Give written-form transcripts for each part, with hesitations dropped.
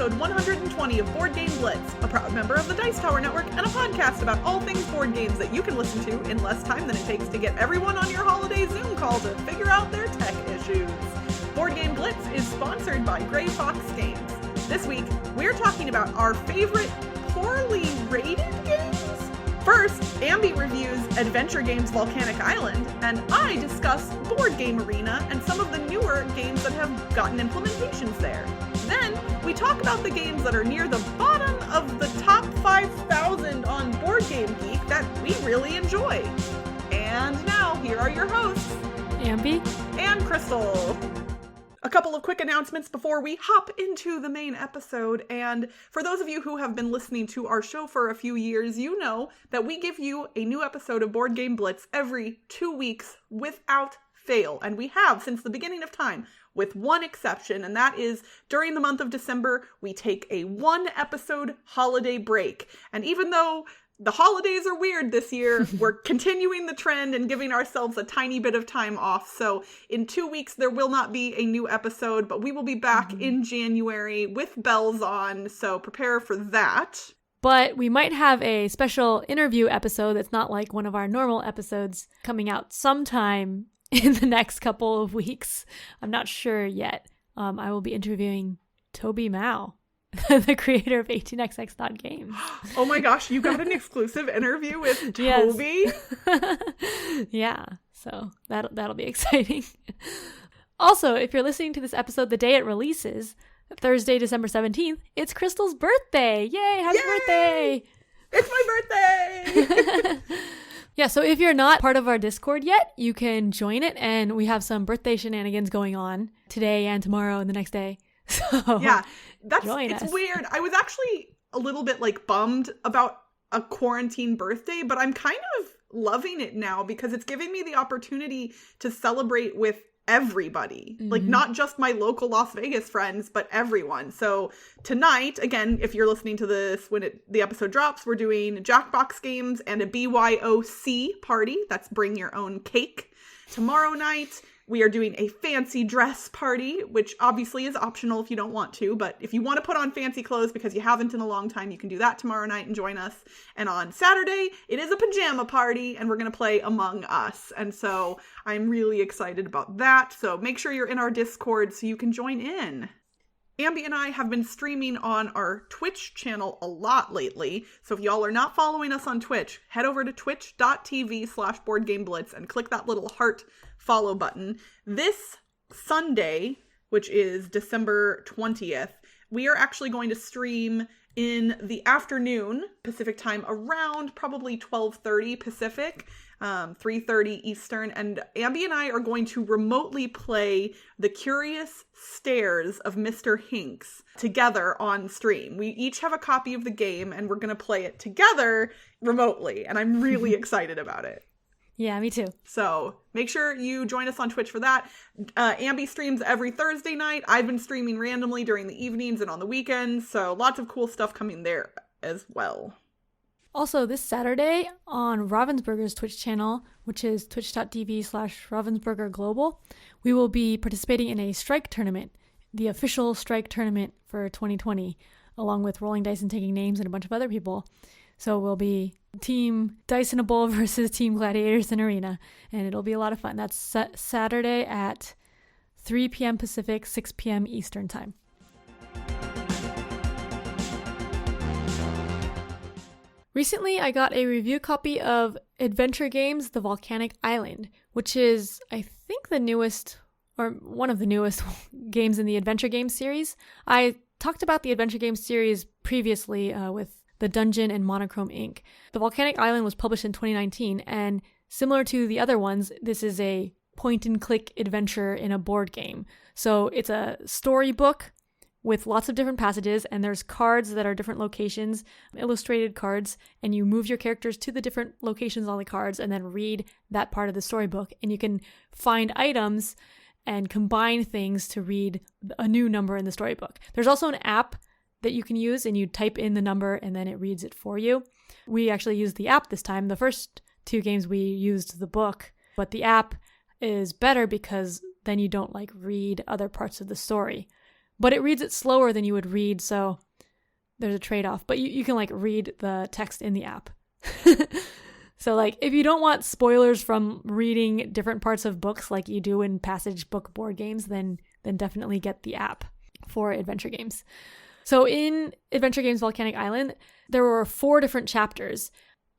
episode 120 of Board Game Blitz, a proud member of the Dice Tower Network and a podcast about all things board games that you can listen to in less time than it takes to get everyone on your holiday Zoom call to figure out their tech issues. Board Game Blitz is sponsored by Gray Fox Games. This week, we're talking about our favorite poorly rated games. First, Ambie reviews Adventure Games Volcanic Island, and I discuss Board Game Arena and some of the newer games that have gotten implementations there. Then, we talk about the games that are near the bottom of the top 5,000 on BoardGameGeek that we really enjoy. And now, here are your hosts, Ambie and Crystal. A couple of quick announcements before we hop into the main episode, and for those of you who have been listening to our show for a few years, you know that we give you a new episode of Board Game Blitz every 2 weeks without fail, and we have since the beginning of time, with one exception, and that is during the month of December, we take a 1-episode holiday break, and even though the holidays are weird this year, we're continuing the trend and giving ourselves a tiny bit of time off. So in 2 weeks, there will not be a new episode, but we will be back in January with bells on. So prepare for that. But we might have a special interview episode that's not like one of our normal episodes coming out sometime in the next couple of weeks. I'm not sure yet. I will be interviewing Toby Mao, the creator of 18xx.games. Oh my gosh, you got an exclusive interview with Toby? Yeah, so that'll be exciting. Also, if you're listening to this episode the day it releases, Thursday, December 17th, it's Crystal's birthday. Yay, happy birthday! It's my birthday! Yeah, so if you're not part of our Discord yet, you can join it, and we have some birthday shenanigans going on today and tomorrow and the next day. So yeah, it's weird. I was actually a little bit bummed about a quarantine birthday, but I'm kind of loving it now because it's giving me the opportunity to celebrate with everybody, not just my local Las Vegas friends, but everyone. So tonight, again, if you're listening to this when the episode drops, we're doing Jackbox games and a BYOC party. That's bring your own cake. Tomorrow night, we are doing a fancy dress party, which obviously is optional if you don't want to, but if you want to put on fancy clothes because you haven't in a long time, you can do that tomorrow night and join us. And on Saturday, it is a pajama party, and we're going to play Among Us. And so I'm really excited about that. So make sure you're in our Discord so you can join in. Ambie and I have been streaming on our Twitch channel a lot lately, so if y'all are not following us on Twitch, head over to twitch.tv/BoardGameBlitz and click that little heart follow button. This Sunday, which is December 20th, we are actually going to stream in the afternoon Pacific time around probably 12:30 Pacific, 3:30 Eastern, and Ambie and I are going to remotely play The Curious Stairs of Mr. Hinks together on stream. We each have a copy of the game and we're going to play it together remotely, and I'm really excited about it. Yeah, me too. So make sure you join us on Twitch for that. Ambie streams every Thursday night. I've been streaming randomly during the evenings and on the weekends. So lots of cool stuff coming there as well. Also, this Saturday on Ravensburger's Twitch channel, which is twitch.tv/RavensburgerGlobal, we will be participating in a strike tournament, the official strike tournament for 2020, along with rolling dice and taking names and a bunch of other people. So we'll be Team Dice in a Bowl versus Team Gladiators in Arena, and it'll be a lot of fun. That's Saturday at 3 p.m. Pacific, 6 p.m. Eastern Time. Recently, I got a review copy of Adventure Games The Volcanic Island, which is, I think, the newest, or one of the newest games in the Adventure Games series. I talked about the Adventure Games series previously with The Dungeon and Monochrome Inc. The Volcanic Island was published in 2019, and similar to the other ones, this is a point-and-click adventure in a board game. So it's a storybook with lots of different passages, and there's cards that are different locations, illustrated cards, and you move your characters to the different locations on the cards and then read that part of the storybook. And you can find items and combine things to read a new number in the storybook. There's also an app that you can use, and you type in the number and then it reads it for you. We actually used the app this time. The first 2 games we used the book, but the app is better because then you don't read other parts of the story. but it reads it slower than you would read, so there's a trade-off. But you can like read the text in the app. So like if you don't want spoilers from reading different parts of books like you do in Passage book board games, then definitely get the app for adventure games. So in Adventure Games Volcanic Island, there were 4 different chapters.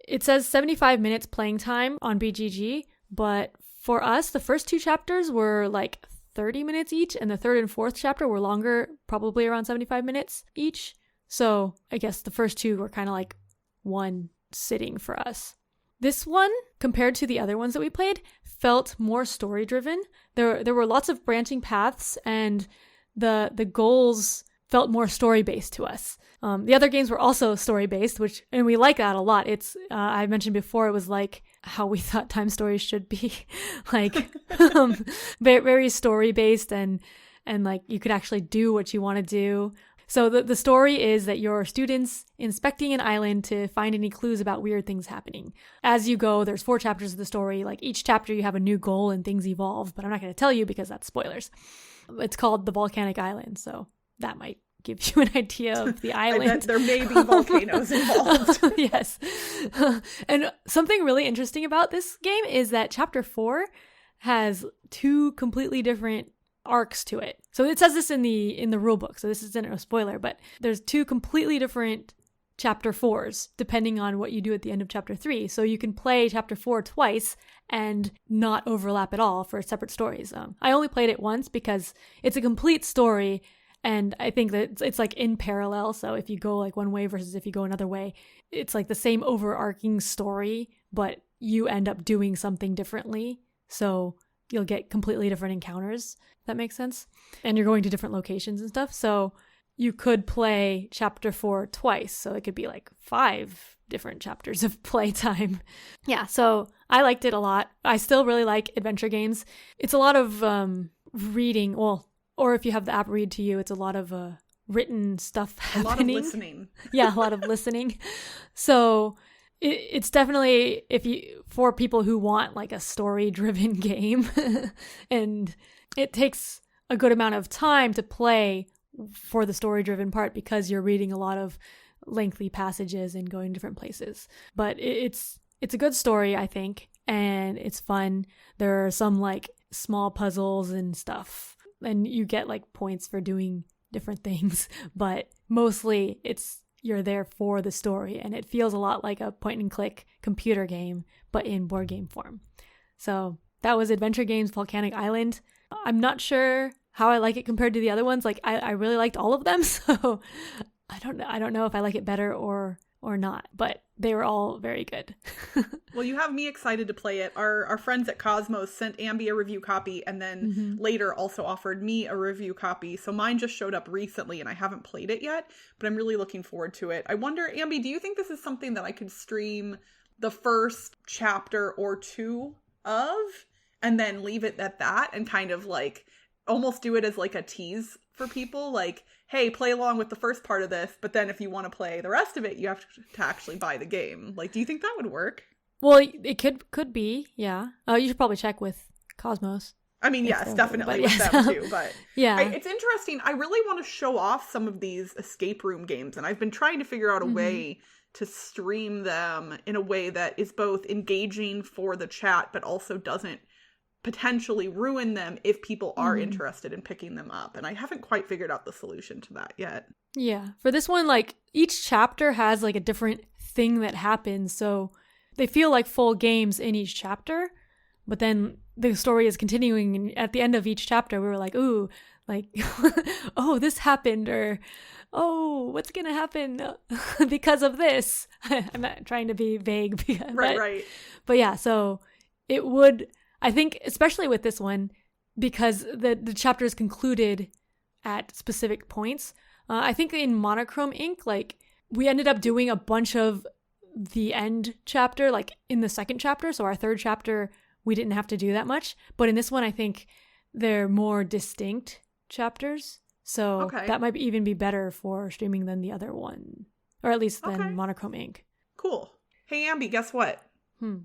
It says 75 minutes playing time on BGG, but for us, the first 2 chapters were like 30 minutes each, and the 3rd and 4th chapter were longer, probably around 75 minutes each. So I guess the first 2 were kind of like one sitting for us. This one, compared to the other ones that we played, felt more story-driven. There were lots of branching paths, and the goals felt more story-based to us. The other games were also story-based, and we like that a lot. It's I mentioned before, it was like how we thought time stories should be, like very story-based, and like you could actually do what you want to do. So the story is that you're students inspecting an island to find any clues about weird things happening. As you go, there's 4 chapters of the story. Like each chapter you have a new goal and things evolve, but I'm not going to tell you because that's spoilers. It's called the Volcanic Island, so that might give you an idea of the island. I bet there may be volcanoes involved. Yes. And something really interesting about this game is that chapter 4 has 2 completely different arcs to it. So it says this in the rule book, so this isn't a spoiler, but there's 2 completely different chapter 4s depending on what you do at the end of chapter 3. So you can play chapter 4 twice and not overlap at all for separate stories. I only played it once because it's a complete story, and I think that it's like in parallel. So if you go like one way versus if you go another way, it's like the same overarching story, but you end up doing something differently. So you'll get completely different encounters. That makes sense. And you're going to different locations and stuff. So you could play chapter 4 twice. So it could be like 5 different chapters of playtime. Yeah, so I liked it a lot. I still really like adventure games. It's a lot of reading, or if you have the app read to you, it's a lot of written stuff happening. A lot of listening. Yeah, a lot of listening. So it's definitely for people who want like a story-driven game, and it takes a good amount of time to play for the story-driven part because you're reading a lot of lengthy passages and going different places. But it's a good story, I think, and it's fun. There are some like small puzzles and stuff, and you get like points for doing different things, but mostly you're there for the story, and it feels a lot like a point and click computer game, but in board game form. So that was Adventure Games Volcanic Island. I'm not sure how I like it compared to the other ones. Like I really liked all of them, so I don't know if I like it better or not, but they were all very good. Well, you have me excited to play it. Our friends at Cosmos sent Ambie a review copy, and then later also offered me a review copy. So mine just showed up recently, and I haven't played it yet, but I'm really looking forward to it. I wonder, Ambie, do you think this is something that I could stream the first chapter or 2 of, and then leave it at that, and kind of like almost do it as like a tease for people? Like, hey, play along with the first part of this, but then if you want to play the rest of it, you have to actually buy the game. Like, do you think that would work? Well, it could be, yeah. You should probably check with Cosmos. I mean, yes, definitely with them too, but yeah, it's interesting. I really want to show off some of these escape room games, and I've been trying to figure out a way to stream them in a way that is both engaging for the chat, but also doesn't potentially ruin them if people are interested in picking them up. And I haven't quite figured out the solution to that yet. Yeah. For this one, like each chapter has like a different thing that happens. So they feel like full games in each chapter, but then the story is continuing. And at the end of each chapter, we were like, ooh, like, oh, this happened, or, oh, what's going to happen because of this? I'm not trying to be vague. Right. But yeah, so it would, I think, especially with this one, because the chapter is concluded at specific points. I think in Monochrome Inc., like, we ended up doing a bunch of the end chapter, like, in the second chapter. So our third chapter, we didn't have to do that much. But in this one, I think they're more distinct chapters. So that might even be better for streaming than the other one. Or at least than Monochrome Inc. Cool. Hey, Ambie, guess what?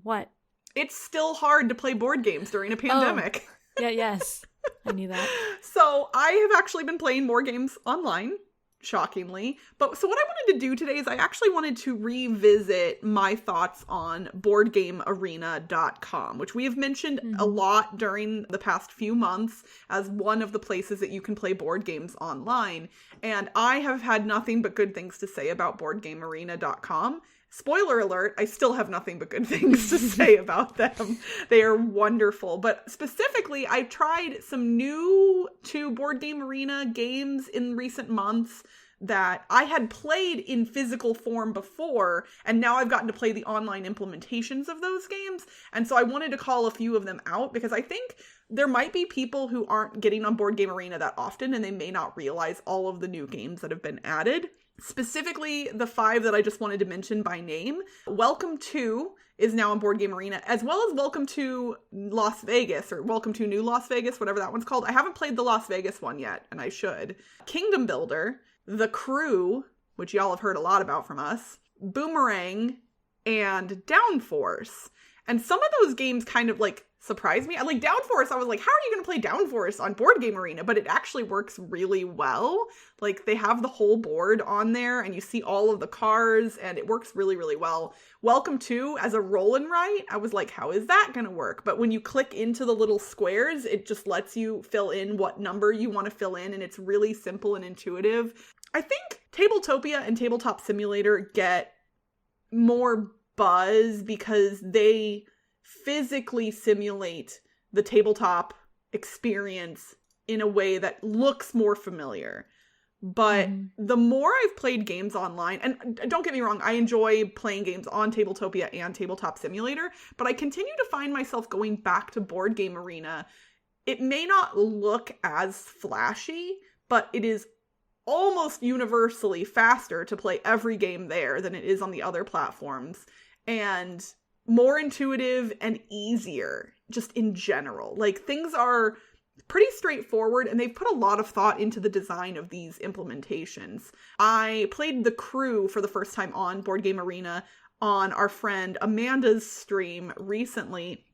What? It's still hard to play board games during a pandemic. Oh, yes. I knew that. So I have actually been playing more games online, shockingly. But so what I wanted to do today is I actually wanted to revisit my thoughts on BoardGameArena.com, which we have mentioned a lot during the past few months as one of the places that you can play board games online. And I have had nothing but good things to say about BoardGameArena.com. Spoiler alert, I still have nothing but good things to say about them. They are wonderful. But specifically, I've tried some new to Board Game Arena games in recent months that I had played in physical form before, and now I've gotten to play the online implementations of those games. And so I wanted to call a few of them out because I think there might be people who aren't getting on Board Game Arena that often, and they may not realize all of the new games that have been added. Specifically, the 5 that I just wanted to mention by name. Welcome to is now on Board Game Arena, as well as Welcome to Las Vegas, or Welcome to New Las Vegas, whatever that one's called. I haven't played the Las Vegas one yet, and I should. Kingdom Builder, The Crew, which y'all have heard a lot about from us, Boomerang, and Downforce. And some of those games kind of like surprised me. I like Downforce. I was like, how are you going to play Downforce on Board Game Arena? But it actually works really well. Like they have the whole board on there and you see all of the cars and it works really, really well. Welcome to as a roll and write. I was like, how is that going to work? But when you click into the little squares, it just lets you fill in what number you want to fill in. And it's really simple and intuitive. I think Tabletopia and Tabletop Simulator get more buzz because they physically simulate the tabletop experience in a way that looks more familiar. But the more I've played games online, and don't get me wrong, I enjoy playing games on Tabletopia and Tabletop Simulator, but I continue to find myself going back to Board Game Arena. It may not look as flashy, but it is almost universally faster to play every game there than it is on the other platforms. And more intuitive and easier just in general. Like things are pretty straightforward and they've put a lot of thought into the design of these implementations. I played The Crew for the first time on Board Game Arena on our friend Amanda's stream recently.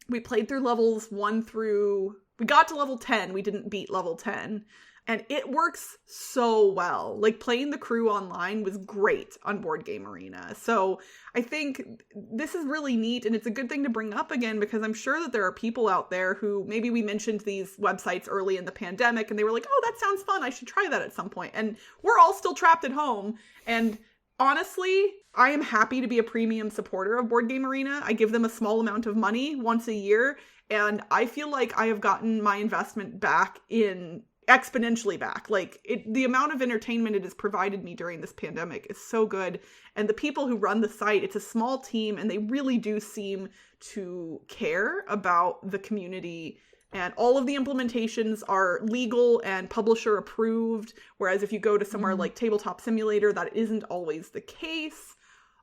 We played through levels 1 through... We got to level 10. We didn't beat level 10. And it works so well. Like playing The Crew online was great on Board Game Arena. So I think this is really neat and it's a good thing to bring up again because I'm sure that there are people out there who maybe we mentioned these websites early in the pandemic and they were like, oh, that sounds fun. I should try that at some point. And we're all still trapped at home. And honestly, I am happy to be a premium supporter of Board Game Arena. I give them a small amount of money once a year. And I feel like I have gotten my investment back in exponentially back. Like the amount of entertainment it has provided me during this pandemic is so good. And the people who run the site, it's a small team and they really do seem to care about the community. And all of the implementations are legal and publisher approved. Whereas if you go to somewhere like Tabletop Simulator, that isn't always the case.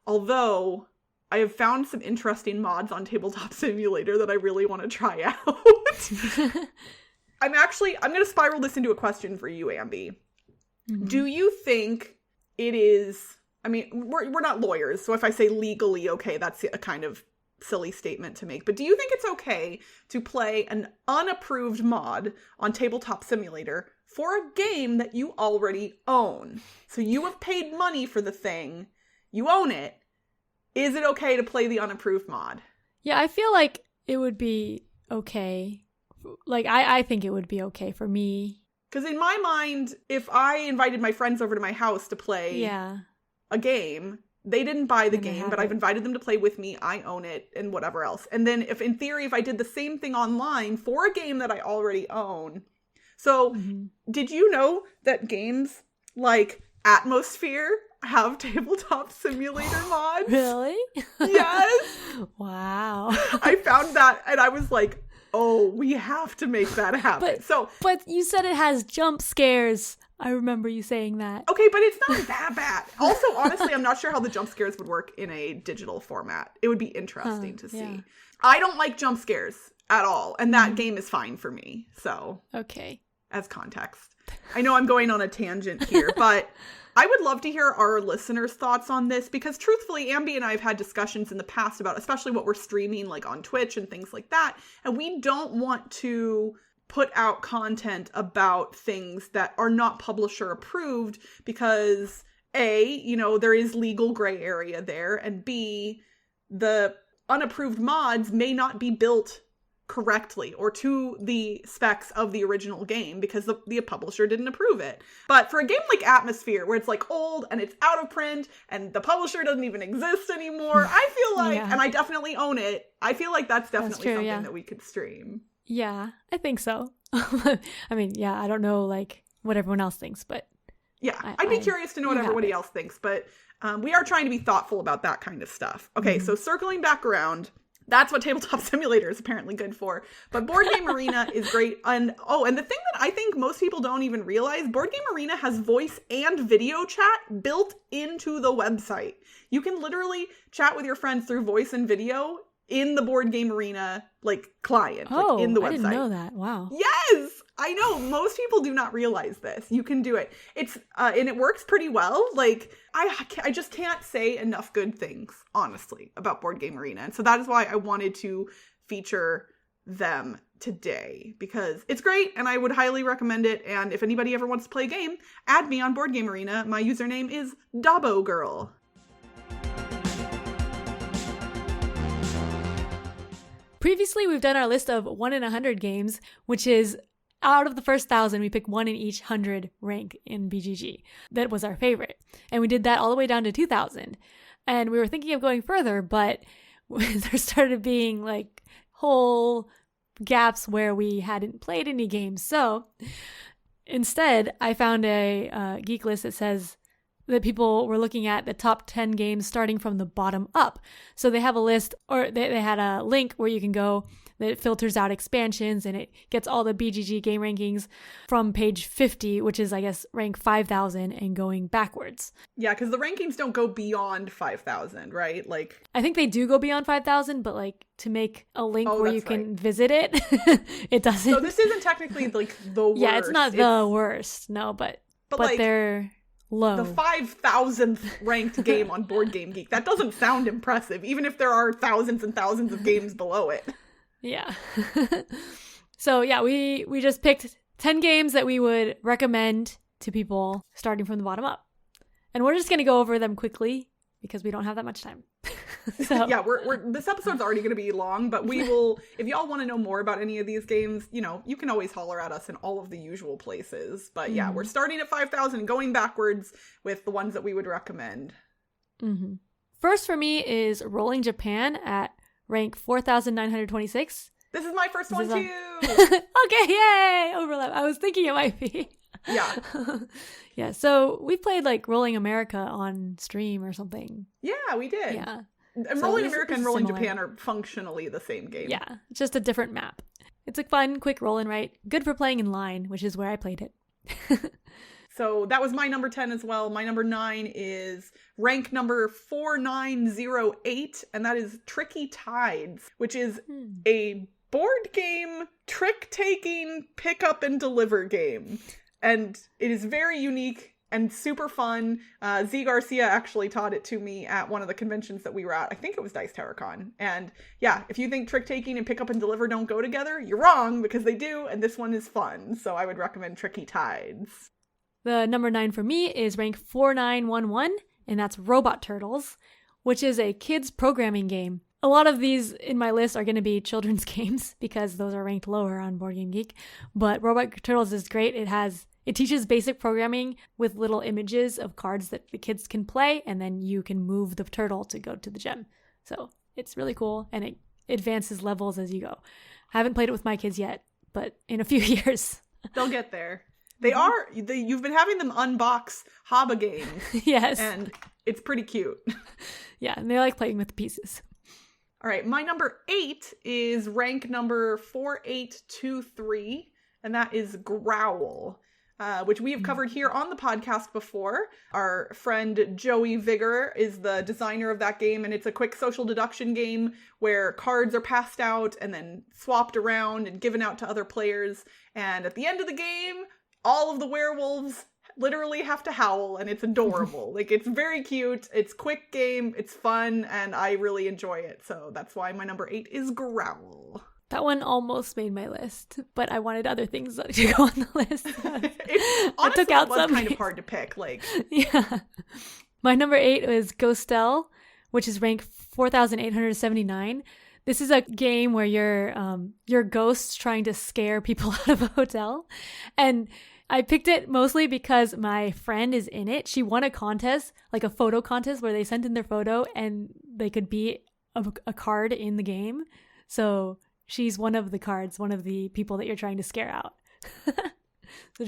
Although I have found some interesting mods on Tabletop Simulator that I really want to try out. I'm going to spiral this into a question for you, Ambie. Do you think it is, I mean, we're not lawyers, so if I say legally okay, that's a kind of silly statement to make, but do you think it's okay to play an unapproved mod on Tabletop Simulator for a game that you already own? So you have paid money for the thing, you own it. Is it okay to play the unapproved mod? Yeah, I feel like it would be okay. Like, I think it would be okay for me. Because in my mind, if I invited my friends over to my house to play a game, they didn't buy the game, but I've invited them to play with me, I own it, and whatever else. And then if, in theory, if I did the same thing online for a game that I already own. So, did you know that games like Atmosphere have Tabletop Simulator mods? Really? Yes! Wow. I found that, and I was like, oh, we have to make that happen. But you said it has jump scares. I remember you saying that. Okay, but it's not that bad. Also, honestly, I'm not sure how the jump scares would work in a digital format. It would be interesting to see. Yeah. I don't like jump scares at all, and that game is fine for me. So, okay. As context. I know I'm going on a tangent here, but I would love to hear our listeners' thoughts on this because truthfully, Ambie and I have had discussions in the past about especially what we're streaming like on Twitch and things like that. And we don't want to put out content about things that are not publisher approved because A, you know, there is legal gray area there, and B, the unapproved mods may not be built correctly or to the specs of the original game because the publisher didn't approve it. But for a game like Atmosphere, where it's like old and it's out of print and the publisher doesn't even exist anymore, I feel like, and I definitely own it, I feel like that's definitely something that we could stream. Yeah, I think so. I mean, yeah, I don't know like what everyone else thinks, but yeah, I'd be curious to know what everybody else thinks, but we are trying to be thoughtful about that kind of stuff. Okay, so circling back around, that's what Tabletop Simulator is apparently good for. But Board Game Arena is great. And the thing that I think most people don't even realize, Board Game Arena has voice and video chat built into the website. You can literally chat with your friends through voice and video in the Board Game Arena, like, client, like, in the website. I didn't know that. Wow. Yes! I know. Most people do not realize this. You can do it. It's, and it works pretty well. Like, I just can't say enough good things, honestly, about Board Game Arena. And so that is why I wanted to feature them today, because it's great and I would highly recommend it. And if anybody ever wants to play a game, add me on Board Game Arena. My username is Dabo Girl. Previously, we've done our list of 1 in 100 games, which is out of the first 1,000, we pick 1 in each 100 rank in BGG. That was our favorite. And we did that all the way down to 2,000. And we were thinking of going further, but there started being like whole gaps where we hadn't played any games. So instead, I found a geek list that says that people were looking at the top 10 games starting from the bottom up. So they have a list, or they had a link where you can go that filters out expansions and it gets all the BGG game rankings from page 50, which is, I guess, rank 5,000 and going backwards. Yeah, because the rankings don't go beyond 5,000, right? Like, I think they do go beyond 5,000, but like to make a link where you can visit it, it doesn't. So this isn't technically like the worst. Yeah, it's not the worst, no, but like, they're low. The 5,000th ranked game on BoardGameGeek. That doesn't sound impressive, even if there are thousands and thousands of games below it. Yeah. So yeah, we just picked 10 games that we would recommend to people starting from the bottom up. And we're just going to go over them quickly because we don't have that much time. So yeah, this episode's already going to be long, but we will, if y'all want to know more about any of these games, you know, you can always holler at us in all of the usual places. But yeah, we're starting at 5,000 and going backwards with the ones that we would recommend. Mm-hmm. First for me is Rolling Japan at rank 4,926. This is my first one too. Okay, yay! Overlap. I was thinking it might be. Yeah. Yeah, so we played like Rolling America on stream or something. Yeah, we did. Yeah. And so Rolling America and Rolling Japan are functionally the same game. Yeah, it's just a different map. It's a fun, quick roll and write. Good for playing in line, which is where I played it. So that was my number 10 as well. My number 9 is rank number 4908, and that is Tricky Tides, which is a board game trick-taking pick-up and deliver game. And it is very unique and super fun. Z Garcia actually taught it to me at one of the conventions that we were at. I think it was Dice TerraCon. And yeah, if you think trick-taking and pick-up and deliver don't go together, you're wrong, because they do, and this one is fun. So I would recommend Tricky Tides. The number 9 for me is rank 4911, and that's Robot Turtles, which is a kids programming game. A lot of these in my list are going to be children's games because those are ranked lower on BoardGameGeek. But Robot Turtles is great. It teaches basic programming with little images of cards that the kids can play, and then you can move the turtle to go to the gem. So it's really cool, and it advances levels as you go. I haven't played it with my kids yet, but in a few years. They'll get there. You've been having them unbox Haba games. Yes. And it's pretty cute. Yeah, and they like playing with the pieces. All right, my number 8 is rank number 4823, and that is GROWL, which we have covered here on the podcast before. Our friend Joey Vigor is the designer of that game, and it's a quick social deduction game where cards are passed out and then swapped around and given out to other players. And at the end of the game, all of the werewolves literally have to howl, and it's adorable. Like, it's very cute. It's quick game. It's fun, and I really enjoy it. So that's why my number 8 is GROWL. That one almost made my list, but I wanted other things to go on the list. I took out some. Kind of hard to pick. Yeah. My number 8 is Ghostel, which is ranked 4,879. This is a game where you're ghosts trying to scare people out of a hotel. And I picked it mostly because my friend is in it. She won a contest, like a photo contest where they sent in their photo and they could be a card in the game. So she's one of the cards, one of the people that you're trying to scare out.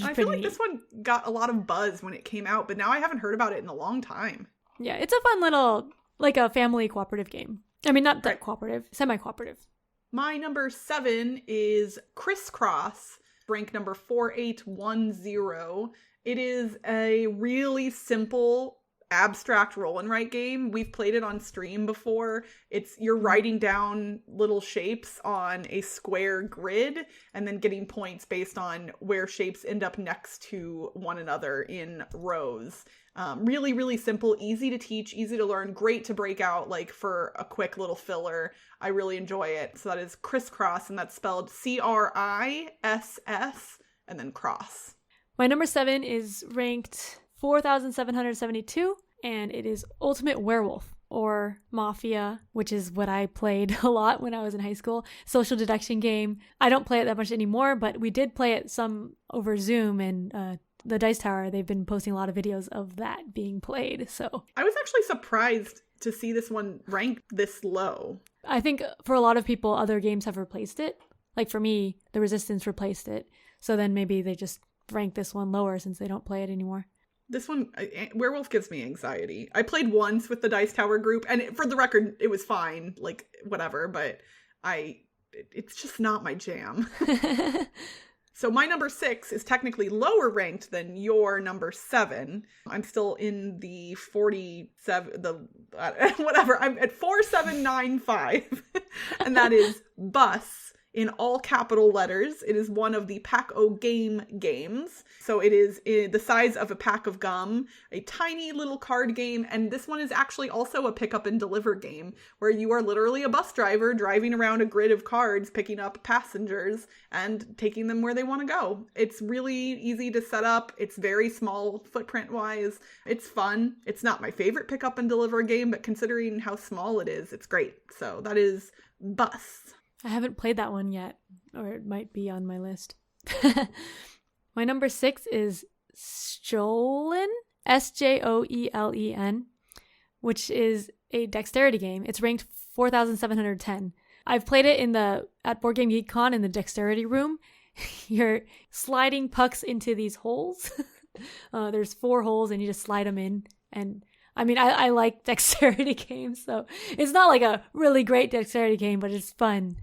I feel like this one got a lot of buzz when it came out, but now I haven't heard about it in a long time. Yeah, it's a fun little, like a family cooperative game. I mean, not that cooperative, semi-cooperative. My number 7 is Criss Cross, rank number 4810. It is a really simple abstract roll and write game. We've played it on stream before. You're writing down little shapes on a square grid and then getting points based on where shapes end up next to one another in rows. Really, really simple, easy to teach, easy to learn, great to break out like for a quick little filler. I really enjoy it. So that is Criss Cross, and that's spelled Criss and then cross. My number 7 is ranked 4,772, and it is Ultimate Werewolf, or Mafia, which is what I played a lot when I was in high school. Social deduction game. I don't play it that much anymore, but we did play it some over Zoom, and the Dice Tower, they've been posting a lot of videos of that being played. So I was actually surprised to see this one ranked this low. I think for a lot of people, other games have replaced it. Like for me, The Resistance replaced it. So then maybe they just rank this one lower since they don't play it anymore. This one, Werewolf gives me anxiety. I played once with the Dice Tower group, and for the record, it was fine, like, whatever, but it's just not my jam. So my number 6 is technically lower ranked than your number 7. I'm still in the 47, whatever, I'm at 4795, and that is Bus. In all capital letters. It is one of the Pack-O-Game games. So it is the size of a pack of gum, a tiny little card game, and this one is actually also a pick up and deliver game where you are literally a bus driver driving around a grid of cards, picking up passengers and taking them where they want to go. It's really easy to set up. It's very small footprint wise. It's fun. It's not my favorite pick up and deliver game, but considering how small it is, it's great. So that is Bus. I haven't played that one yet, or it might be on my list. My number 6 is Sjoelen, Sjoelen, which is a dexterity game. It's ranked 4,710. I've played it at BoardGameGeek Con in the dexterity room. You're sliding pucks into these holes. There's 4 holes and you just slide them in. And I mean, I like dexterity games, so it's not like a really great dexterity game, but it's fun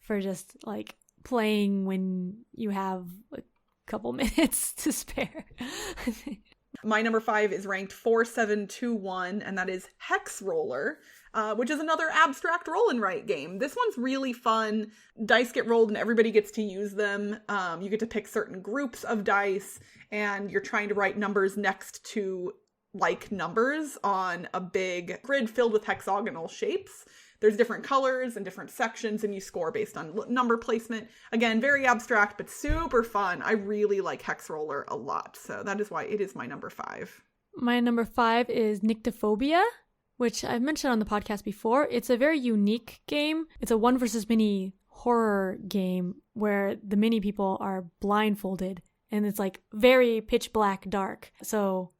for just like playing when you have a couple minutes to spare. My number 5 is ranked 4721, and that is HexRoller, which is another abstract roll and write game. This one's really fun. Dice get rolled and everybody gets to use them. You get to pick certain groups of dice, and you're trying to write numbers next to like numbers on a big grid filled with hexagonal shapes. There's different colors and different sections, and you score based on number placement. Again, very abstract, but super fun. I really like HexRoller a lot, so that is why it is my number 5. My number 5 is Nyctophobia, which I've mentioned on the podcast before. It's a very unique game. It's a 1 versus many horror game where the mini people are blindfolded, and it's like very pitch black dark. So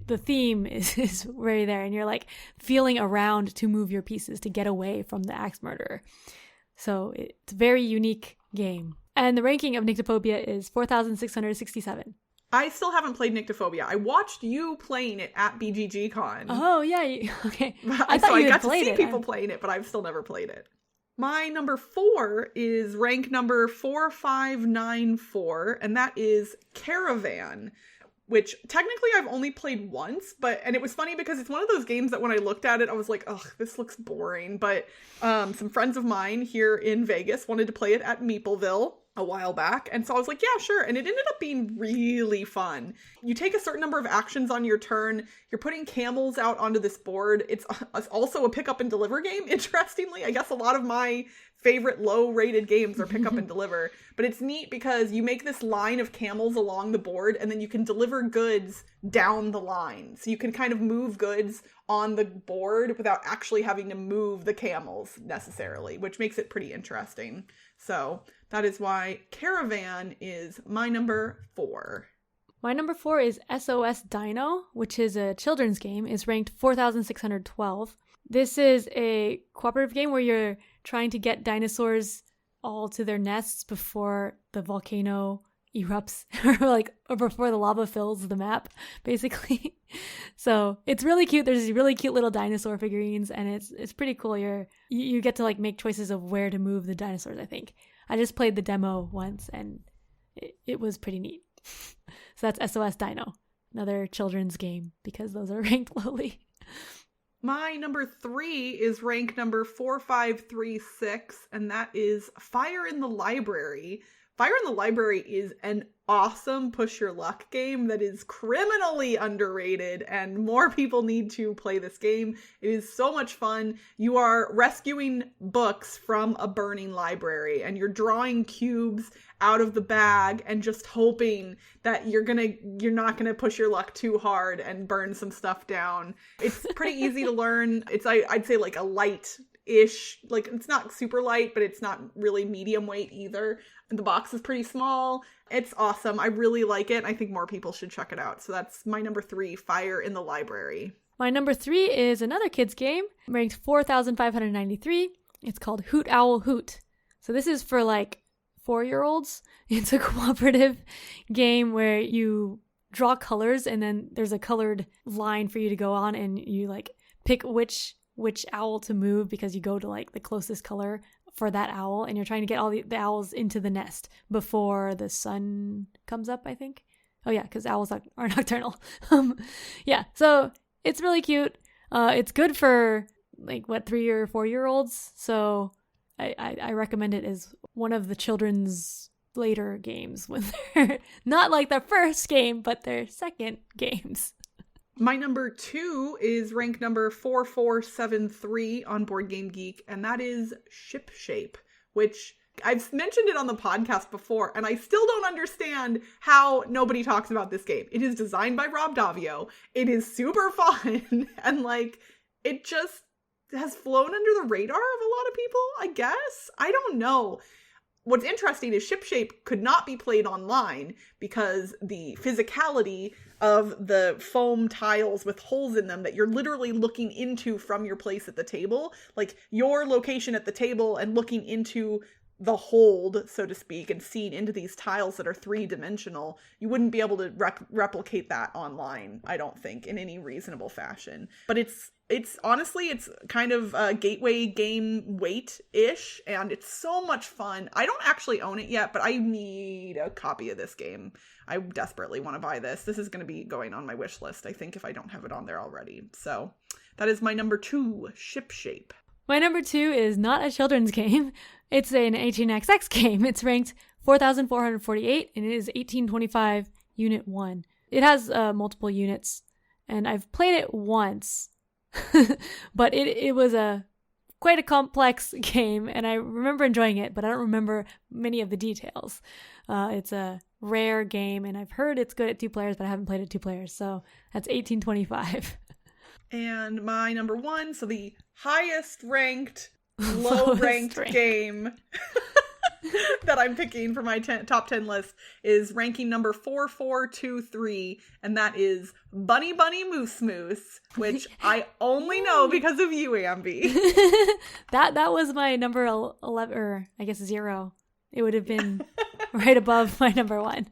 the theme is very there, and you're like feeling around to move your pieces to get away from the axe murderer. So it's a very unique game. And the ranking of Nyctophobia is 4,667. I still haven't played Nyctophobia. I watched you playing it at BGG Con. Oh, yeah. Okay. I thought you had played it. I got to see people playing it, but I've still never played it. My number 4 is rank number 4594, and that is Caravan, which technically I've only played once, and it was funny because it's one of those games that when I looked at it, I was like, ugh, this looks boring. But some friends of mine here in Vegas wanted to play it at Meepleville a while back. And so I was like, yeah, sure. And it ended up being really fun. You take a certain number of actions on your turn. You're putting camels out onto this board. It's also a pick up and deliver game. Interestingly, I guess a lot of my favorite low-rated games are pick up and deliver. But it's neat because you make this line of camels along the board, and then you can deliver goods down the line. So you can kind of move goods on the board without actually having to move the camels necessarily, which makes it pretty interesting. So that is why Caravan is my number 4. My number 4 is SOS Dino, which is a children's game. It's ranked 4,612. This is a cooperative game where you're trying to get dinosaurs all to their nests before the volcano erupts or before the lava fills the map, basically. So it's really cute. There's these really cute little dinosaur figurines, and it's pretty cool. You get to like make choices of where to move the dinosaurs, I think. I just played the demo once, and it was pretty neat. So that's SOS Dino, another children's game, because those are ranked lowly. My number 3 is rank number 4536, and that is Fire in the Library. Fire in the Library is an awesome push your luck game that is criminally underrated, and more people need to play this game. It is so much fun. You are rescuing books from a burning library, and you're drawing cubes out of the bag and just hoping that you're not gonna push your luck too hard and burn some stuff down. It's pretty easy to learn. It's I'd say like a light-ish, like it's not super light, but it's not really medium weight either. And the box is pretty small. It's awesome. I really like it. I think more people should check it out. So that's my number 3, Fire in the Library. My number 3 is another kids game, ranked 4,593. It's called Hoot Owl Hoot. So this is for like 4-year-olds. It's a cooperative game where you draw colors, and then there's a colored line for you to go on, and you like pick which owl to move because you go to like the closest color for that owl, and you're trying to get all the owls into the nest before the sun comes up, I think. Oh yeah, because owls are nocturnal. Yeah, so it's really cute. It's good for like 3 or 4-year-olds, so I recommend it as one of the children's later games when they're not like their first game, but their second games. My number 2 is rank number 4473 on BoardGameGeek, and that is ShipShape, which I've mentioned it on the podcast before, and I still don't understand how nobody talks about this game. It is designed by Rob Davio. It is super fun, and like, it just has flown under the radar of a lot of people, I guess. I don't know. What's interesting is ShipShape could not be played online because the physicality of the foam tiles with holes in them that you're literally looking into from your place at the table, like your location at the table and looking into the hold, so to speak, and seeing into these tiles that are 3-dimensional, you wouldn't be able to replicate that online, I don't think, in any reasonable fashion. But it's honestly, it's kind of a gateway game weight-ish, and it's so much fun. I don't actually own it yet, but I need a copy of this game. I desperately want to buy this. This is going to be going on my wish list, I think, if I don't have it on there already. So that is my number 2, ShipShape. My number 2 is not a children's game. It's an 18xx game. It's ranked 4,448, and it is 1825 Unit 1. It has multiple units, and I've played it once, but it was quite a complex game, and I remember enjoying it, but I don't remember many of the details. It's a rare game, and I've heard it's good at 2 players, but I haven't played it 2 players, so that's 1825. And my number 1, so the highest ranked, low ranked game that I'm picking for my top 10 list is ranking number 4423, and that is Bunny Bunny Moose Moose, which I only know because of you, Ambie. That was my number 11, or I guess 0. It would have been right above my number 1.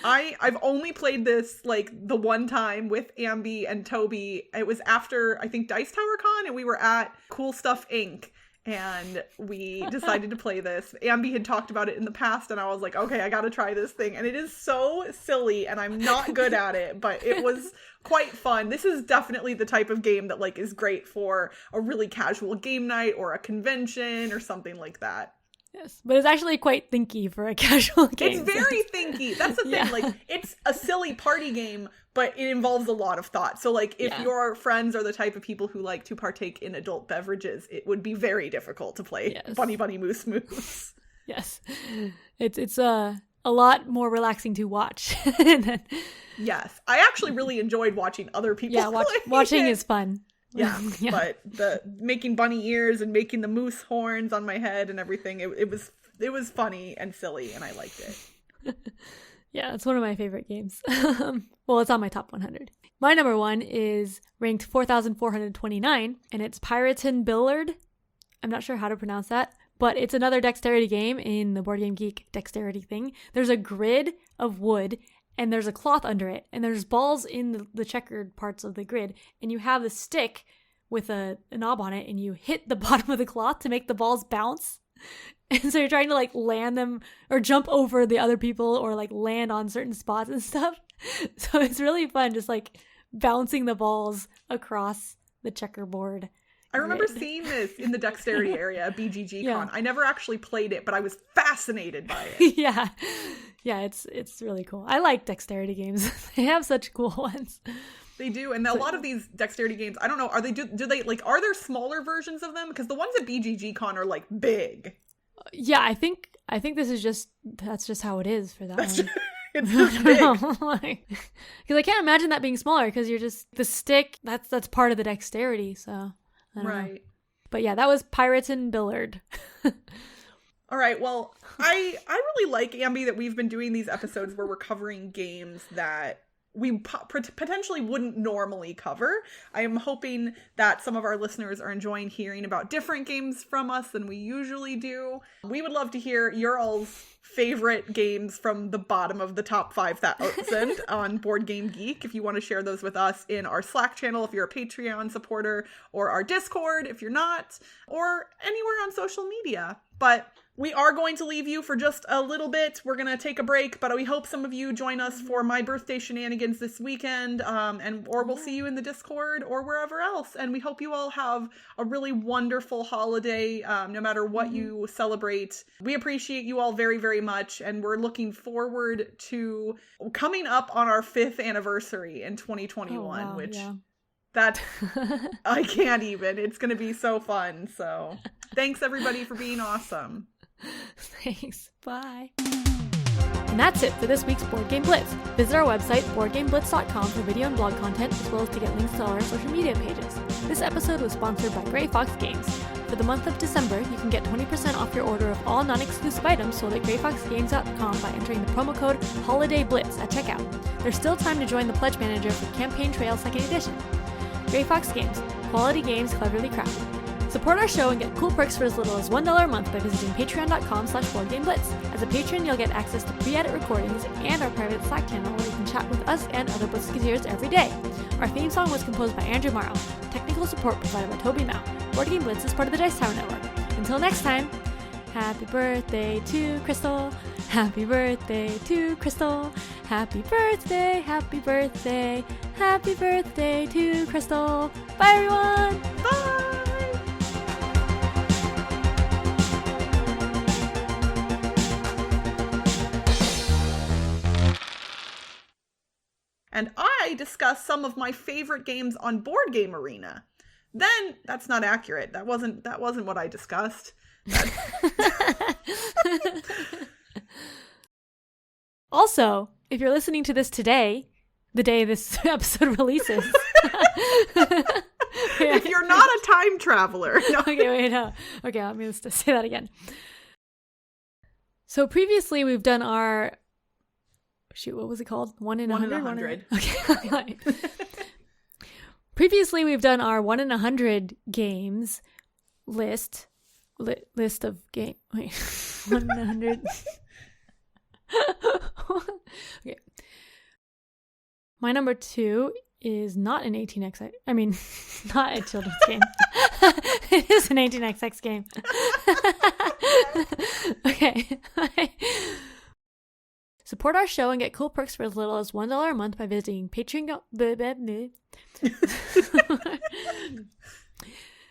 I've only played this like the one time with Ambie and Toby. It was after, I think, Dice Tower Con, and we were at Cool Stuff Inc. And we decided to play this. Ambie had talked about it in the past, and I was like, okay, I gotta try this thing. And it is so silly, and I'm not good at it, but it was quite fun. This is definitely the type of game that like is great for a really casual game night or a convention or something like that. Yes, but it's actually quite thinky for a casual game. It's very thinky. That's the thing. Yeah. Like, it's a silly party game, but it involves a lot of thought. So, like, if your friends are the type of people who like to partake in adult beverages, it would be very difficult to play Bunny Bunny Moose Moose. Yes, it's a lot more relaxing to watch. Yes, I actually really enjoyed watching other people. Yeah, watching is fun. Yeah, but the making bunny ears and making the moose horns on my head and everything, it was funny and silly, and I liked it. Yeah, it's one of my favorite games. Well, it's on my top 100. My number one is ranked 4,429, and it's Piratenbillard. I'm not sure how to pronounce that, but it's another dexterity game in the BoardGameGeek dexterity thing. There's a grid of wood, and there's a cloth under it, and there's balls in the checkered parts of the grid, and you have the stick with a knob on it, and you hit the bottom of the cloth to make the balls bounce. And so you're trying to like land them or jump over the other people or like land on certain spots and stuff. So it's really fun just like bouncing the balls across the checkerboard. I remember seeing this in the dexterity area at BGG-Con. I never actually played it, but I was fascinated by it. Yeah, it's really cool. I like dexterity games. They have such cool ones. They do, and a lot of these dexterity games, I don't know, do they like, are there smaller versions of them? Because the ones at BGG-Con are like big. Yeah, I think that's just how it is for that one. It's just big. Because I can't imagine that being smaller, because you're just the stick. That's part of the dexterity. So I don't know. But yeah, that was Piratenbillard. All right. Well, I really like, Ambie, that we've been doing these episodes where we're covering games that we potentially wouldn't normally cover. I am hoping that some of our listeners are enjoying hearing about different games from us than we usually do. We would love to hear your all's favorite games from the bottom of the top 5,000 on BoardGameGeek. If you want to share those with us in our Slack channel, if you're a Patreon supporter, or our Discord, if you're not, or anywhere on social media. But we are going to leave you for just a little bit. We're going to take a break, but we hope some of you join us for my birthday shenanigans this weekend, or we'll see you in the Discord or wherever else. And we hope you all have a really wonderful holiday, no matter what you celebrate. We appreciate you all very, very much, and we're looking forward to coming up on our 5th anniversary in 2021, which... That I can't even. It's going to be so fun. So thanks everybody for being awesome. Thanks. Bye. And that's it for this week's Board Game Blitz. Visit our website, boardgameblitz.com, for video and blog content, as well as to get links to all our social media pages. This episode was sponsored by Gray Fox Games. For the month of December, you can get 20% off your order of all non-exclusive items sold at grayfoxgames.com by entering the promo code HOLIDAYBLITZ at checkout. There's still time to join the Pledge Manager for Campaign Trail 2nd Edition. Gray Fox Games. Quality games cleverly crafted. Support our show and get cool perks for as little as $1 a month by visiting patreon.com/BoardGameBlitz. As a patron, you'll get access to pre-edit recordings and our private Slack channel where you can chat with us and other Blitzketeers every day. Our theme song was composed by Andrew Morrow. Technical support provided by Toby Mao. Board Game Blitz is part of the Dice Tower Network. Until next time, happy birthday to Crystal. Happy birthday to Crystal. Happy birthday, happy birthday, happy birthday to Crystal. Bye everyone! Bye! And I discuss some of my favorite games on Board Game Arena. Then that's not accurate. That wasn't what I discussed. Also, if you're listening to this today, the day this episode releases. If you're not a time traveler. No. Okay, wait, no. Okay, let me just say that again. So previously we've done our... Shoot, what was it called? 1 in 100? 1 in 100. Okay. Previously we've done our 1 in 100 games list of game. Wait, 1 in 100. Okay. My number 2 is not an 18XX. I mean, not a children's game. It is an 18XX game. Okay. Support our show and get cool perks for as little as $1 a month by visiting Patreon.